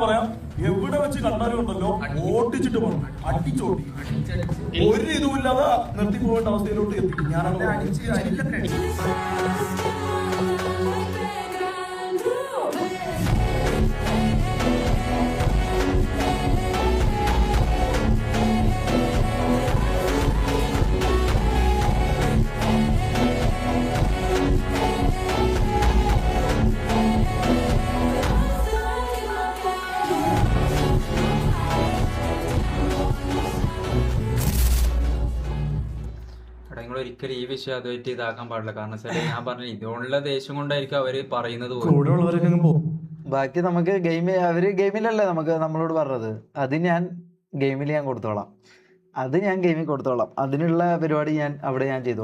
പറയാം, എവിടെ വെച്ച് കണ്ടാലും ഉണ്ടല്ലോ ഓട്ടിച്ചിട്ട് പോകണം, അടിച്ചോട്ടി ഒരു ഇതുമില്ലാതെ നിർത്തി പോകേണ്ട അവസ്ഥയിലോട്ട് എത്തി. ഞാനത് അടിച്ച് ഒരിക്കലും ഈ വിഷയം അതുമായിട്ട് ഇതാക്കാൻ പാടില്ല. കാരണം വെച്ചാൽ ഞാൻ പറഞ്ഞു ഇതുകൊണ്ടുള്ള ദേഷ്യം കൊണ്ടായിരിക്കും അവര് പറയുന്നത്. ബാക്കി നമുക്ക് അവര് ഗെയിമിലല്ലേ നമ്മളോട് പറഞ്ഞത്, അത് ഞാൻ ഗെയിമിൽ കൊടുത്തോളാം, അത് ഞാൻ ഗെയിമിൽ കൊടുത്തോളാം, അതിനുള്ള പരിപാടി ഞാൻ ചെയ്തു.